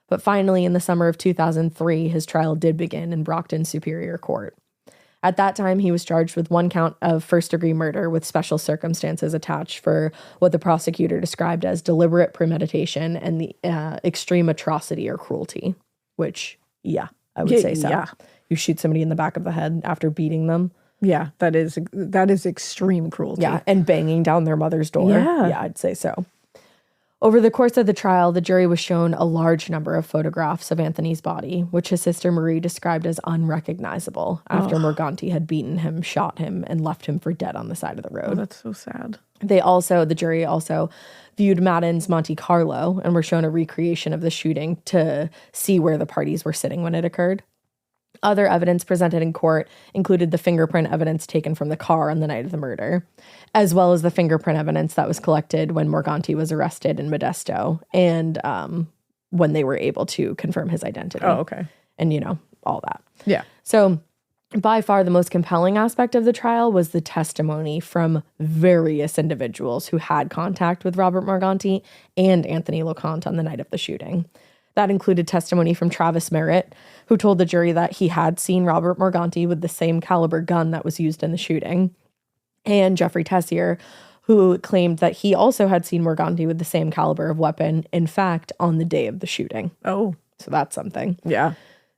[SPEAKER 2] But finally, in the summer of 2003, his trial did begin in Brockton Superior Court. At that time, he was charged with 1 count of first-degree murder with special circumstances attached for what the prosecutor described as deliberate premeditation and the extreme atrocity or cruelty, which, I would say so. Yeah. You shoot somebody in the back of the head after beating them.
[SPEAKER 1] Yeah, that is extreme cruelty.
[SPEAKER 2] Yeah, and banging down their mother's door. Yeah, I'd say so. Over the course of the trial, the jury was shown a large number of photographs of Anthony's body, which his sister Marie described as unrecognizable after Morganti had beaten him, shot him, and left him for dead on the side of the road.
[SPEAKER 1] Oh, that's so sad.
[SPEAKER 2] The jury also viewed Madden's Monte Carlo and were shown a recreation of the shooting to see where the parties were sitting when it occurred. Other evidence presented in court included the fingerprint evidence taken from the car on the night of the murder, as well as the fingerprint evidence that was collected when Morganti was arrested in Modesto and when they were able to confirm his identity.
[SPEAKER 1] Oh, okay.
[SPEAKER 2] And, all that.
[SPEAKER 1] Yeah.
[SPEAKER 2] So by far the most compelling aspect of the trial was the testimony from various individuals who had contact with Robert Morganti and Anthony LoConte on the night of the shooting. That included testimony from Travis Merritt, who told the jury that he had seen Robert Morganti with the same caliber gun that was used in the shooting, and Jeffrey Tessier, who claimed that he also had seen Morganti with the same caliber of weapon, in fact, on the day of the shooting.
[SPEAKER 1] Oh.
[SPEAKER 2] So that's something.
[SPEAKER 1] Yeah.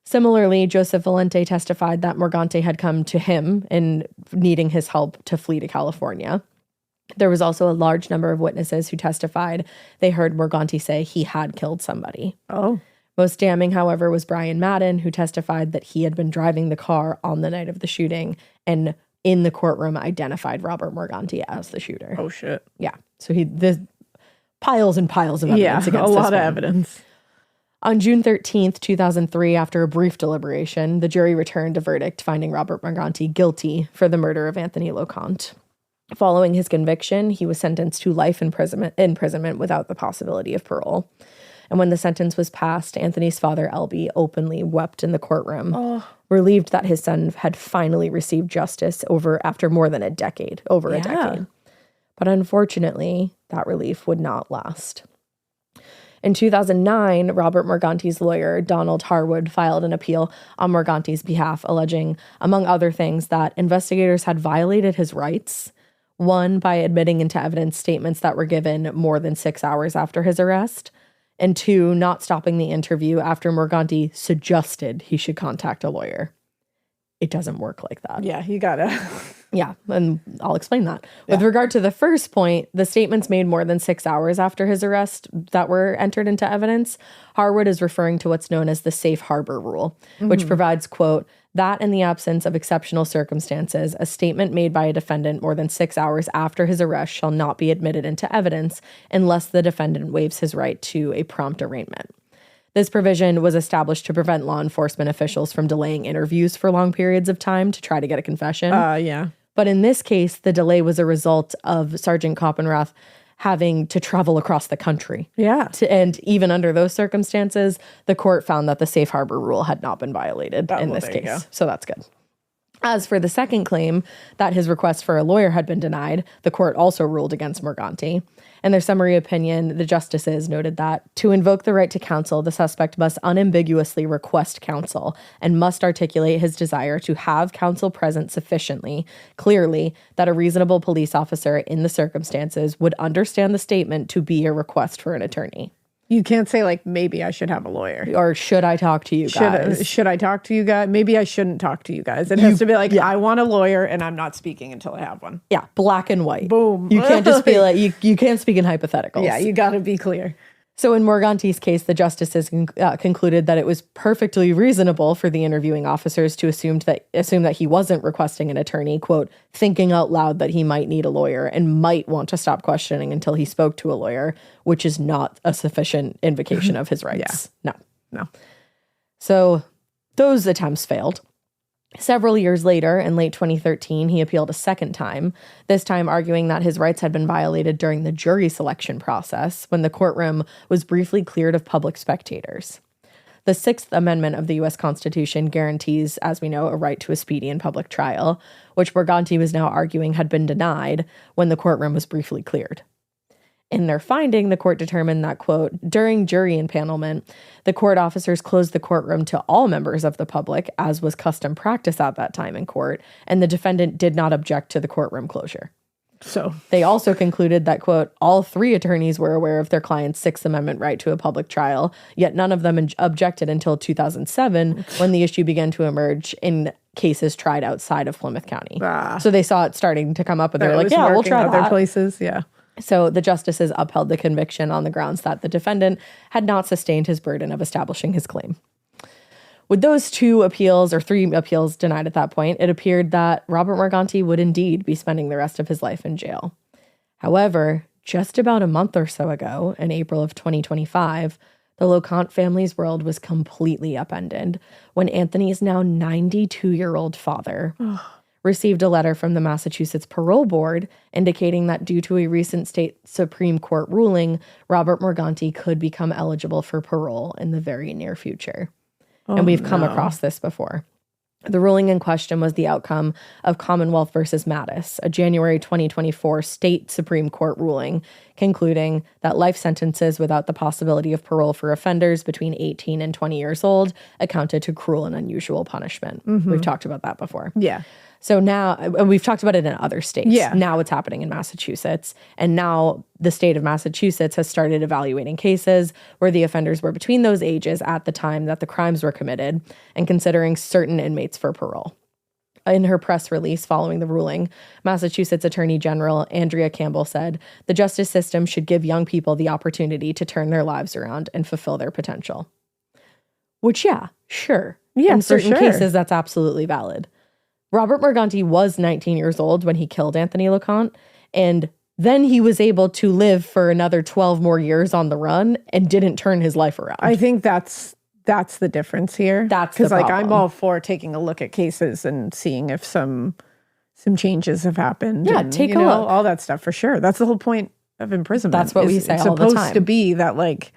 [SPEAKER 2] Similarly, Joseph Valente testified that Morganti had come to him in needing his help to flee to California. There was also a large number of witnesses who testified they heard Morganti say he had killed somebody.
[SPEAKER 1] Oh.
[SPEAKER 2] Most damning, however, was Brian Madden, who testified that he had been driving the car on the night of the shooting and in the courtroom identified Robert Morganti as the shooter.
[SPEAKER 1] Oh, shit.
[SPEAKER 2] Yeah. So there's piles and piles of evidence against
[SPEAKER 1] a lot of
[SPEAKER 2] one.
[SPEAKER 1] evidence.
[SPEAKER 2] On June 13th, 2003, after a brief deliberation, the jury returned a verdict finding Robert Morganti guilty for the murder of Anthony LoConte. Following his conviction, he was sentenced to life imprisonment without the possibility of parole. And when the sentence was passed, Anthony's father, Elby, openly wept in the courtroom, relieved that his son had finally received justice after more than a decade. But unfortunately, that relief would not last. In 2009, Robert Morganti's lawyer, Donald Harwood, filed an appeal on Morganti's behalf, alleging, among other things, that investigators had violated his rights, one, by admitting into evidence statements that were given more than 6 hours after his arrest, and two, not stopping the interview after Morganti suggested he should contact a lawyer. It doesn't work like that.
[SPEAKER 1] Yeah, you gotta.
[SPEAKER 2] Yeah, and I'll explain that. With regard to the first point, the statements made more than 6 hours after his arrest that were entered into evidence, Harwood is referring to what's known as the safe harbor rule, which provides, quote, that in the absence of exceptional circumstances, a statement made by a defendant more than 6 hours after his arrest shall not be admitted into evidence unless the defendant waives his right to a prompt arraignment. This provision was established to prevent law enforcement officials from delaying interviews for long periods of time to try to get a confession.
[SPEAKER 1] Yeah.
[SPEAKER 2] But in this case, the delay was a result of Sergeant Koppenrath having to travel across the country.
[SPEAKER 1] Yeah.
[SPEAKER 2] And even under those circumstances, the court found that the safe harbor rule had not been violated in this case. So that's good. As for the second claim, that his request for a lawyer had been denied, the court also ruled against Morganti. In their summary opinion, the justices noted that to invoke the right to counsel, the suspect must unambiguously request counsel and must articulate his desire to have counsel present sufficiently clearly that a reasonable police officer in the circumstances would understand the statement to be a request for an attorney.
[SPEAKER 1] You can't say, like, maybe I should have a lawyer.
[SPEAKER 2] Or should I talk to you guys?
[SPEAKER 1] Should I talk to you guys? Maybe I shouldn't talk to you guys. It has to be like, I want a lawyer and I'm not speaking until I have one.
[SPEAKER 2] Yeah, black and white.
[SPEAKER 1] Boom.
[SPEAKER 2] You can't just be like, you can't speak in hypotheticals.
[SPEAKER 1] Yeah, you got to be clear.
[SPEAKER 2] So in Morganti's case, the justices concluded that it was perfectly reasonable for the interviewing officers to assume that he wasn't requesting an attorney, quote, thinking out loud that he might need a lawyer and might want to stop questioning until he spoke to a lawyer, which is not a sufficient invocation of his rights. No. So those attempts failed. Several years later, in late 2013, he appealed a second time, this time arguing that his rights had been violated during the jury selection process when the courtroom was briefly cleared of public spectators. The Sixth Amendment of the U.S. Constitution guarantees, as we know, a right to a speedy and public trial, which Morganti was now arguing had been denied when the courtroom was briefly cleared. In their finding, the court determined that, quote, during jury impanelment, the court officers closed the courtroom to all members of the public, as was custom practice at that time in court, and the defendant did not object to the courtroom closure.
[SPEAKER 1] So
[SPEAKER 2] they also concluded that, quote, all three attorneys were aware of their client's Sixth Amendment right to a public trial, yet none of them objected until 2007 when the issue began to emerge in cases tried outside of Plymouth County. So they saw it starting to come up and they were like, yeah, we'll try
[SPEAKER 1] other places. Yeah.
[SPEAKER 2] So the justices upheld the conviction on the grounds that the defendant had not sustained his burden of establishing his claim. With those two appeals, or three appeals denied at that point, it appeared that Robert Morganti would indeed be spending the rest of his life in jail. However, just about a month or so ago, in April of 2025, the LoConte family's world was completely upended when Anthony's now 92-year-old father received a letter from the Massachusetts Parole Board indicating that due to a recent state Supreme Court ruling, Robert Morganti could become eligible for parole in the very near future. And we've come across this before. The ruling in question was the outcome of Commonwealth versus Mattis, a January 2024 state Supreme Court ruling concluding that life sentences without the possibility of parole for offenders between 18 and 20 years old accounted to cruel and unusual punishment. We've talked about that before.
[SPEAKER 1] Yeah.
[SPEAKER 2] So now, and we've talked about it in other states.
[SPEAKER 1] Yeah.
[SPEAKER 2] Now it's happening in Massachusetts. And now the state of Massachusetts has started evaluating cases where the offenders were between those ages at the time that the crimes were committed and considering certain inmates for parole. In her press release following the ruling, Massachusetts Attorney General Andrea Campbell said, the justice system should give young people the opportunity to turn their lives around and fulfill their potential. Which, yeah, sure.
[SPEAKER 1] Yeah,
[SPEAKER 2] in
[SPEAKER 1] for
[SPEAKER 2] certain
[SPEAKER 1] sure.
[SPEAKER 2] cases, that's absolutely valid. Robert Morganti was 19 years old when he killed Anthony LoConte, and then he was able to live for another 12 more years on the run and didn't turn his life around.
[SPEAKER 1] I think that's the difference here.
[SPEAKER 2] That's the
[SPEAKER 1] because like
[SPEAKER 2] problem.
[SPEAKER 1] I'm all for taking a look at cases and seeing if some changes have happened.
[SPEAKER 2] Yeah,
[SPEAKER 1] and,
[SPEAKER 2] take
[SPEAKER 1] you
[SPEAKER 2] a
[SPEAKER 1] know,
[SPEAKER 2] look.
[SPEAKER 1] all that stuff for sure. That's the whole point of imprisonment.
[SPEAKER 2] That's what we say
[SPEAKER 1] it's
[SPEAKER 2] all the
[SPEAKER 1] supposed
[SPEAKER 2] time.
[SPEAKER 1] to be that, like,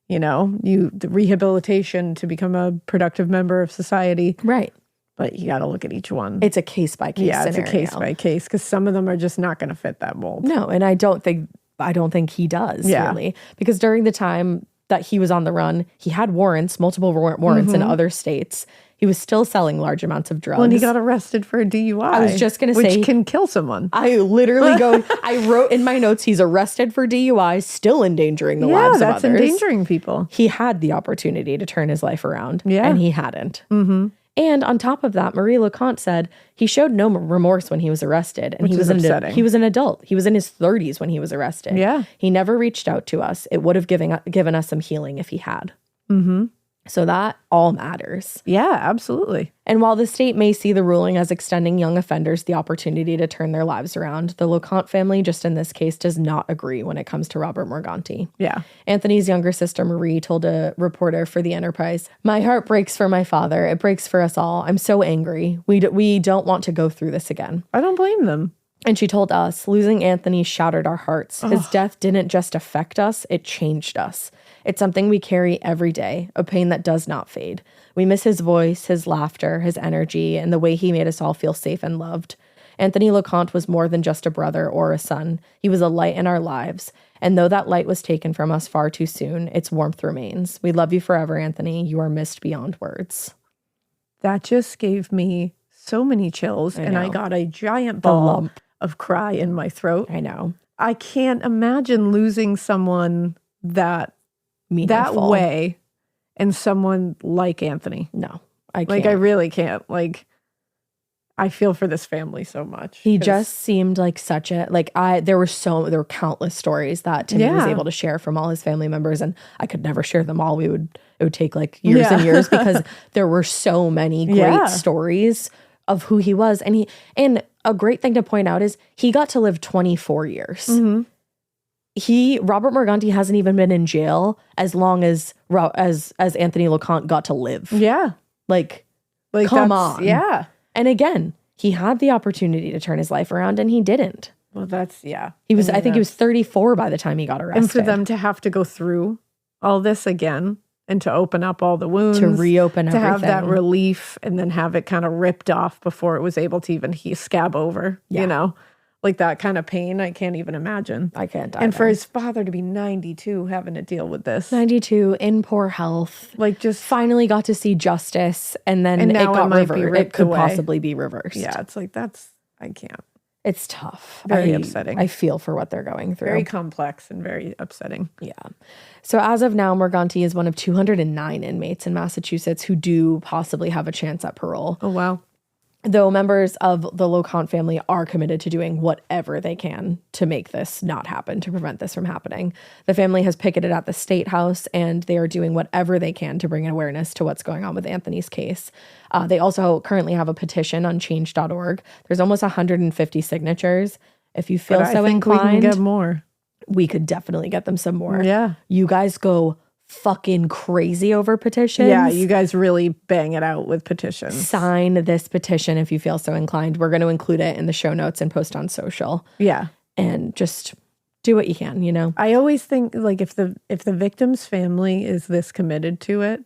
[SPEAKER 1] you know, the rehabilitation to become a productive member of society.
[SPEAKER 2] Right.
[SPEAKER 1] But you got to look at each one.
[SPEAKER 2] It's a case-by-case
[SPEAKER 1] yeah, it's
[SPEAKER 2] scenario.
[SPEAKER 1] a case by case because some of them are just not going to fit that mold.
[SPEAKER 2] No, and I don't think he does, really. Because during the time that he was on the run, he had warrants, multiple warrants in other states. He was still selling large amounts of drugs.
[SPEAKER 1] When he got arrested for a DUI.
[SPEAKER 2] I was just going to say.
[SPEAKER 1] Which can kill someone.
[SPEAKER 2] I literally I wrote in my notes, he's arrested for DUI, still endangering the lives of others.
[SPEAKER 1] Yeah, that's endangering people.
[SPEAKER 2] He had the opportunity to turn his life around,
[SPEAKER 1] Yeah.
[SPEAKER 2] and he hadn't. Mm-hmm. And on top of that, Marie LaConte said he showed no remorse when he was arrested. And
[SPEAKER 1] Which is upsetting.
[SPEAKER 2] He was an adult. He was in his 30s when he was arrested.
[SPEAKER 1] Yeah.
[SPEAKER 2] He never reached out to us. It would have given us some healing if he had.
[SPEAKER 1] Mm-hmm.
[SPEAKER 2] So that all matters.
[SPEAKER 1] Yeah, absolutely.
[SPEAKER 2] And while the state may see the ruling as extending young offenders the opportunity to turn their lives around, the LaConte family, just in this case, does not agree when it comes to Robert Morganti.
[SPEAKER 1] Yeah.
[SPEAKER 2] Anthony's younger sister, Marie, told a reporter for The Enterprise, "My heart breaks for my father. It breaks for us all. I'm so angry. We don't want to go through this again."
[SPEAKER 1] I don't blame them.
[SPEAKER 2] And she told us, "Losing Anthony shattered our hearts. His death didn't just affect us, it changed us. It's something we carry every day, a pain that does not fade. We miss his voice, his laughter, his energy, and the way he made us all feel safe and loved. Anthony LoConte was more than just a brother or a son. He was a light in our lives. And though that light was taken from us far too soon, its warmth remains. We love you forever, Anthony. You are missed beyond words."
[SPEAKER 1] That just gave me so many chills, and I
[SPEAKER 2] know.
[SPEAKER 1] got a giant ball of cry in my throat.
[SPEAKER 2] I know.
[SPEAKER 1] I can't imagine losing someone that
[SPEAKER 2] Meaningful.
[SPEAKER 1] way and someone like Anthony.
[SPEAKER 2] No, I can't.
[SPEAKER 1] Like, I really can't. Like, I feel for this family so much.
[SPEAKER 2] He
[SPEAKER 1] 'cause-
[SPEAKER 2] just seemed like such a, there were countless stories that Timmy was
[SPEAKER 1] Yeah.
[SPEAKER 2] able to share from all his family members, and I could never share them all. It would take like years and years because there were so many great stories of who he was. And a great thing to point out is he got to live 24 years.
[SPEAKER 1] Mhm.
[SPEAKER 2] Robert Morganti hasn't even been in jail as long as Anthony LoConte got to live.
[SPEAKER 1] Yeah.
[SPEAKER 2] Like come
[SPEAKER 1] that's-
[SPEAKER 2] on.
[SPEAKER 1] Yeah.
[SPEAKER 2] And again, he had the opportunity to turn his life around and he didn't.
[SPEAKER 1] Well, that's, yeah.
[SPEAKER 2] I think he was 34 by the time he got arrested.
[SPEAKER 1] And for them to have to go through all this again and to open up all the wounds,
[SPEAKER 2] to reopen
[SPEAKER 1] to
[SPEAKER 2] everything.
[SPEAKER 1] have that relief and then have it kind of ripped off before it was able to even scab over, you know, like that kind of pain. I can't even imagine.
[SPEAKER 2] I can't.
[SPEAKER 1] And for his father to be 92 having to deal with this,
[SPEAKER 2] 92 in poor health,
[SPEAKER 1] like just
[SPEAKER 2] finally got to see justice, and then
[SPEAKER 1] now
[SPEAKER 2] it got
[SPEAKER 1] might be
[SPEAKER 2] reversed. It
[SPEAKER 1] ripped
[SPEAKER 2] could
[SPEAKER 1] away.
[SPEAKER 2] possibly be reversed.
[SPEAKER 1] yeah, it's like I can't.
[SPEAKER 2] It's tough.
[SPEAKER 1] Very upsetting.
[SPEAKER 2] I feel for what they're going through.
[SPEAKER 1] Very complex and very upsetting.
[SPEAKER 2] Yeah. So as of now, Morganti is one of 209 inmates in Massachusetts who do possibly have a chance at parole.
[SPEAKER 1] Oh, wow.
[SPEAKER 2] Though members of the LoConte family are committed to doing whatever they can to make this not happen, to prevent this from happening. The family has picketed at the State House, and they are doing whatever they can to bring awareness to what's going on with Anthony's case. They also currently have a petition on change.org. There's almost 150 signatures. If you feel so inclined,
[SPEAKER 1] we can get more.
[SPEAKER 2] we could definitely get them some more.
[SPEAKER 1] Yeah.
[SPEAKER 2] You guys go fucking crazy over petitions.
[SPEAKER 1] Yeah, you guys really bang it out with petitions.
[SPEAKER 2] Sign this petition if you feel so inclined. We're going to include it in the show notes and post on social.
[SPEAKER 1] Yeah.
[SPEAKER 2] And just do what you can, you know.
[SPEAKER 1] I always think, like, if the victim's family is this committed to it,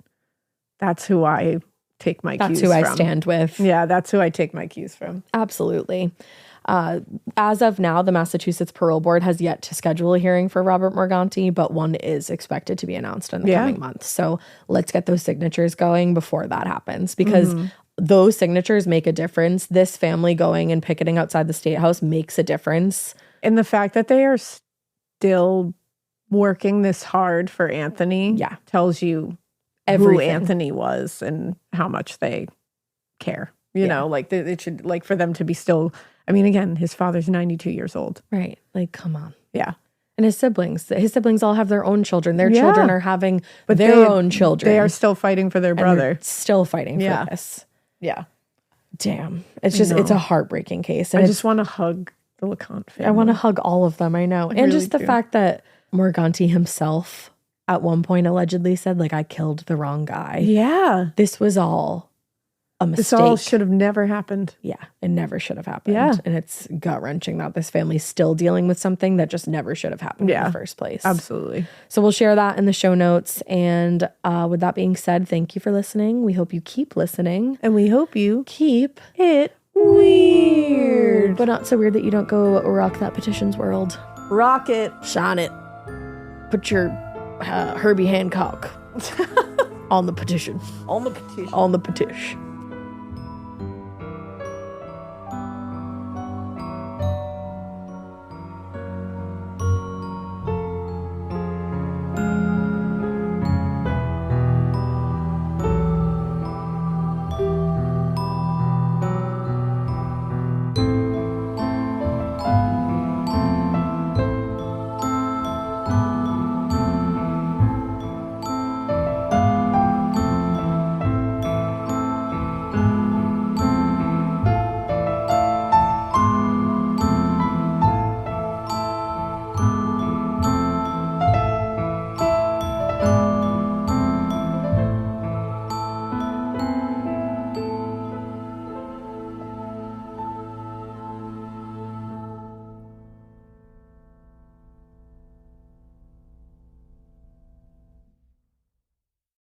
[SPEAKER 1] that's who I take my
[SPEAKER 2] That's
[SPEAKER 1] cues
[SPEAKER 2] who
[SPEAKER 1] from.
[SPEAKER 2] I stand with.
[SPEAKER 1] Yeah, that's who I take my cues from.
[SPEAKER 2] Absolutely. As of now, the Massachusetts Parole Board has yet to schedule a hearing for Robert Morganti, but one is expected to be announced in the coming months. So let's get those signatures going before that happens, because those signatures make a difference. This family going and picketing outside the State House makes a difference.
[SPEAKER 1] And the fact that they are still working this hard for Anthony tells you who Anthony was and how much they care. You know, like it should, like, for them to be still, I mean, again, his father's 92 years old.
[SPEAKER 2] Right. Like, come on.
[SPEAKER 1] Yeah.
[SPEAKER 2] And his siblings all have their own children. Their children are having their own children.
[SPEAKER 1] They are still fighting for their brother.
[SPEAKER 2] Still fighting for this.
[SPEAKER 1] Yeah.
[SPEAKER 2] Damn. It's just, it's a heartbreaking case. And
[SPEAKER 1] I just want to hug the LaConte family.
[SPEAKER 2] I want to hug all of them. I know. And really just the fact that Morganti himself at one point allegedly said, like, I killed the wrong guy.
[SPEAKER 1] Yeah.
[SPEAKER 2] This was all a mistake.
[SPEAKER 1] This all should have never happened.
[SPEAKER 2] Yeah. It never should have happened.
[SPEAKER 1] Yeah.
[SPEAKER 2] And it's gut-wrenching that this family's still dealing with something that just never should have happened in the first place.
[SPEAKER 1] Absolutely.
[SPEAKER 2] So we'll share that in the show notes. And with that being said, thank you for listening. We hope you keep listening.
[SPEAKER 1] And we hope you
[SPEAKER 2] keep
[SPEAKER 1] it weird.
[SPEAKER 2] But not so weird that you don't go rock that petitions world.
[SPEAKER 1] Rock it.
[SPEAKER 2] Shine it. Put your Herbie Hancock on the petition.
[SPEAKER 1] On the petition.
[SPEAKER 2] On the petition.